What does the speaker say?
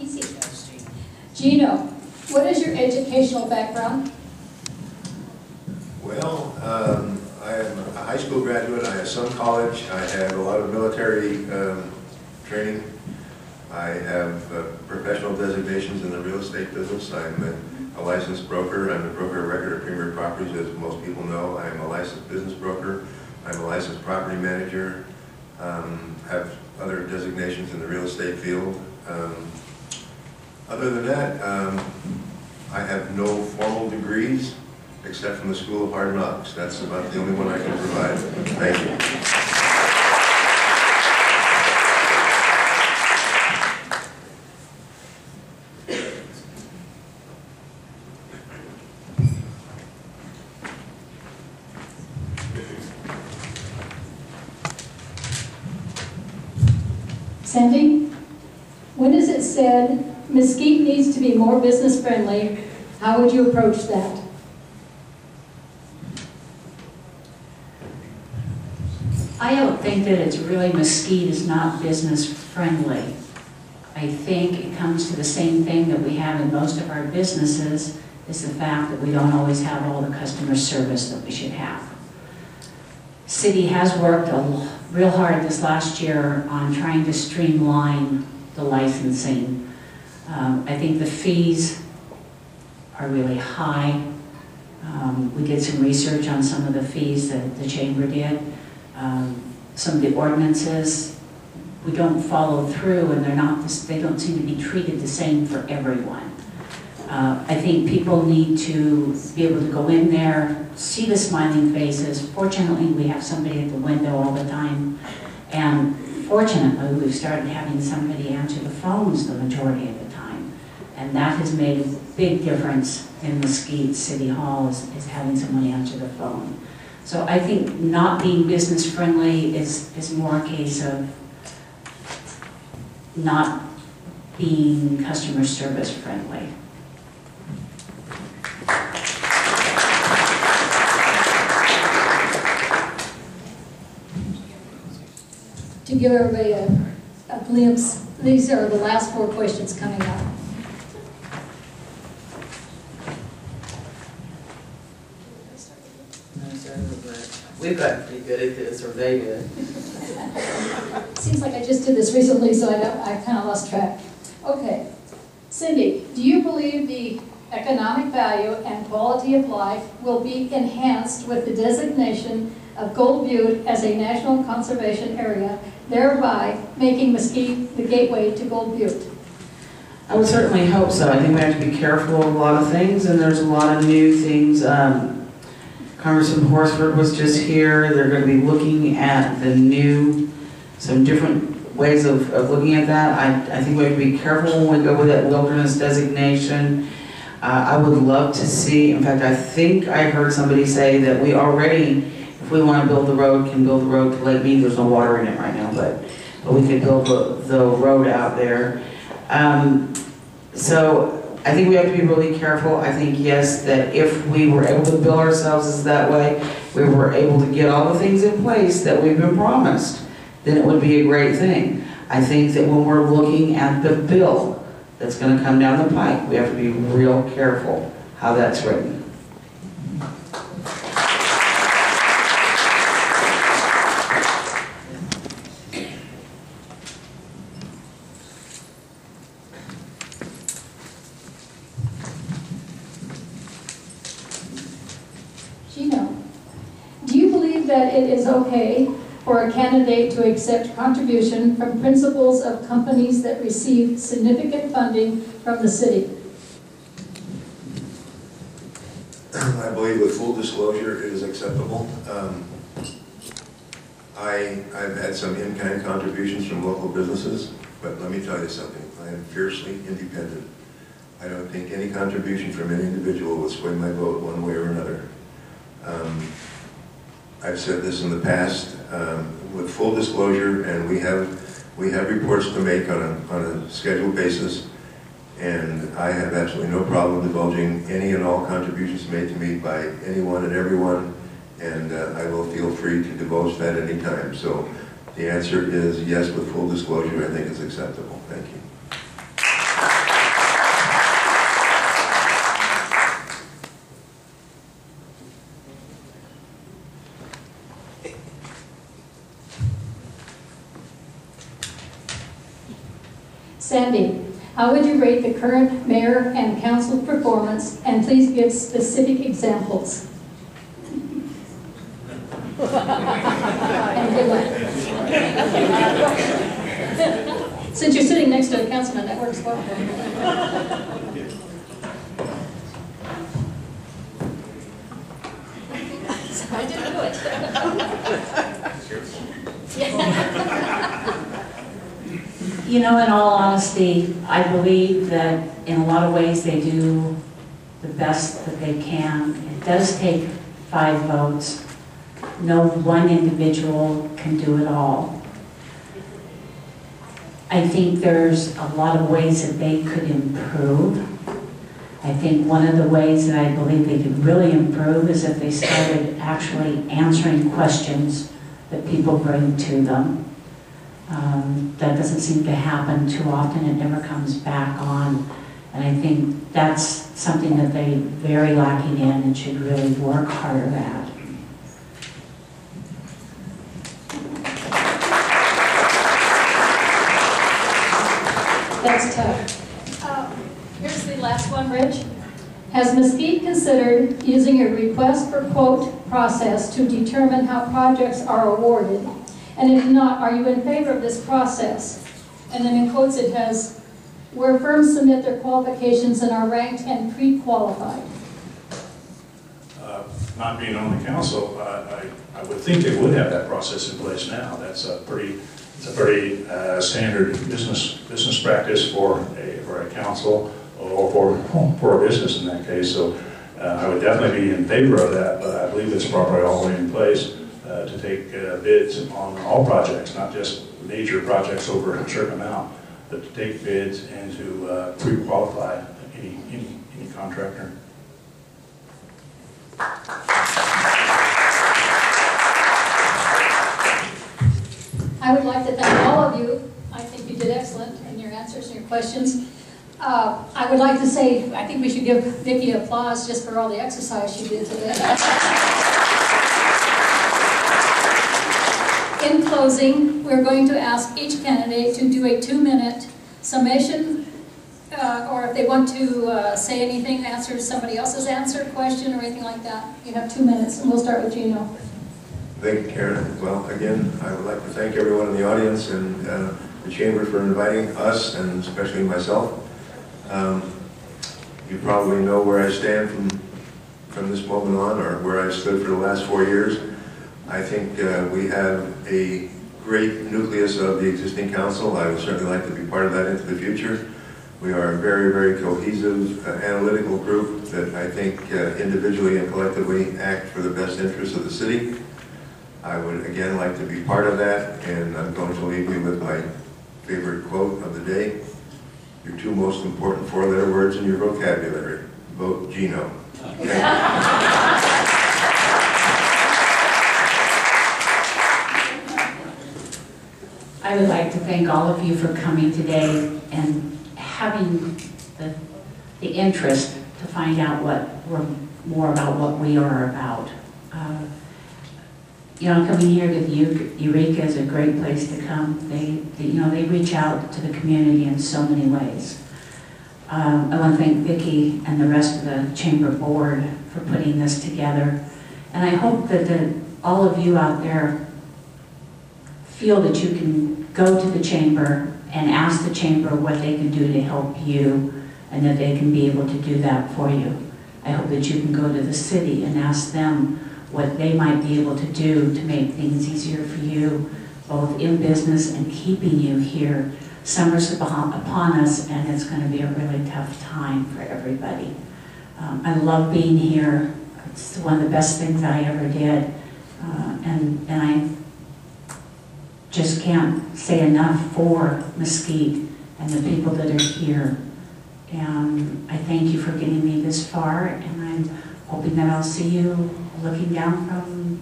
Easy. Gino, what is your educational background? Well, I am a high school graduate. I have some college. I have a lot of military training. I have professional designations in the real estate business. I'm a licensed broker. I'm a broker of record of Premier Properties, as most people know. I'm a licensed business broker. I'm a licensed property manager. Have other designations in the real estate field. Other than that, I have no formal degrees except from the School of Hard Knocks. That's about the only one I can provide. Thank you. Sandy, when is it said Mesquite needs to be more business friendly, how would you approach that? I don't think that it's really Mesquite is not business friendly. I think it comes to the same thing that we have in most of our businesses, is the fact that we don't always have all the customer service that we should have. City has worked real hard this last year on trying to streamline the licensing. I think the fees are really high. We did some research on some of the fees that the Chamber did. Some of the ordinances, we don't follow through, and they don't seem to be treated the same for everyone. I think people need to be able to go in there, see the smiling faces. Fortunately, we have somebody at the window all the time, and fortunately, we've started having somebody answer the phones the majority of the time, and that has made a big difference in Mesquite City Hall, is having someone answer the phone. So I think not being business friendly is more a case of not being customer service friendly. To give everybody a glimpse, these are the last 4 questions coming up. We've gotten pretty good at this, or they did. Seems like I just did this recently, so I kind of lost track. Okay. Cindy, do you believe the economic value and quality of life will be enhanced with the designation of Gold Butte as a national conservation area, thereby making Mesquite the gateway to Gold Butte? I would certainly hope so. I think we have to be careful of a lot of things, and there's a lot of new things. Congressman Horsford was just here. They're going to be looking at some different ways of looking at that. I think we have to be careful when we go with that wilderness designation. I would love to see, in fact, I think I heard somebody say that we already, if we want to build the road, can build the road to Lake Mead. There's no water in it right now, but we could build the road out there. So I think we have to be really careful. I think, yes, that if we were able to bill ourselves as that way, we were able to get all the things in place that we've been promised, then it would be a great thing. I think that when we're looking at the bill that's going to come down the pike, we have to be real careful how that's written. Gino, do you believe that it is okay for a candidate to accept contribution from principals of companies that receive significant funding from the city? I believe with full disclosure it is acceptable. I've had some in-kind contributions from local businesses, but let me tell you something. I am fiercely independent. I don't think any contribution from any individual will sway my vote one way or another. I've said this in the past, with full disclosure, and we have reports to make on a scheduled basis, and I have absolutely no problem divulging any and all contributions made to me by anyone and everyone, and I will feel free to divulge that anytime. So the answer is yes, with full disclosure. I think it's acceptable. Thank you. Sandy, how would you rate the current mayor and council performance, and please give specific examples? And good luck. Since you're sitting next to a councilman, that works well. So I didn't do it. You know, in all honesty, I believe that in a lot of ways they do the best that they can. It does take 5 votes. No one individual can do it all. I think there's a lot of ways that they could improve. I think one of the ways that I believe they could really improve is if they started actually answering questions that people bring to them. That doesn't seem to happen too often. It never comes back on. And I think that's something that they're very lacking in and should really work harder at. That's tough. Here's the last one, Rich. Has Mesquite considered using a request for quote process to determine how projects are awarded? And if not, are you in favor of this process? And then in quotes it has, where firms submit their qualifications and are ranked and pre-qualified. Not being on the council, I would think they would have that process in place now. That's a pretty standard business practice for a council or for a business in that case. So I would definitely be in favor of that, but I believe it's probably already in place to take bids on all projects, not just major projects over a certain amount, but to take bids and to pre-qualify any contractor. I would like to thank all of you. I think you did excellent in your answers and your questions. I would like to say, I think we should give Vicki applause just for all the exercise she did today. In closing, we're going to ask each candidate to do a 2-minute summation, or if they want to say anything, answer somebody else's question or anything like that. You have 2 minutes, and we'll start with Gino. Thank you, Karen. Well, again, I would like to thank everyone in the audience and the Chamber for inviting us, and especially myself. You probably know where I stand from this moment on, or where I've stood for the last 4 years. I think we have a great nucleus of the existing council. I would certainly like to be part of that into the future. We are a very, very cohesive, analytical group that I think individually and collectively act for the best interests of the city. I would again like to be part of that, and I'm going to leave you with my favorite quote of the day. Your 2 most important 4-letter words in your vocabulary. Vote Gino. Okay? I would like to thank all of you for coming today and having the interest to find out more about what we are about. You know, coming here to the Eureka is a great place to come. They reach out to the community in so many ways. I want to thank Vicki and the rest of the Chamber Board for putting this together. And I hope that all of you out there feel that you can go to the Chamber and ask the Chamber what they can do to help you, and that they can be able to do that for you. I hope that you can go to the city and ask them what they might be able to do to make things easier for you, both in business and keeping you here. Summer's upon us, and it's going to be a really tough time for everybody. I love being here. It's one of the best things I ever did, and I just can't say enough for Mesquite and the people that are here. And I thank you for getting me this far, and I'm hoping that I'll see you looking down from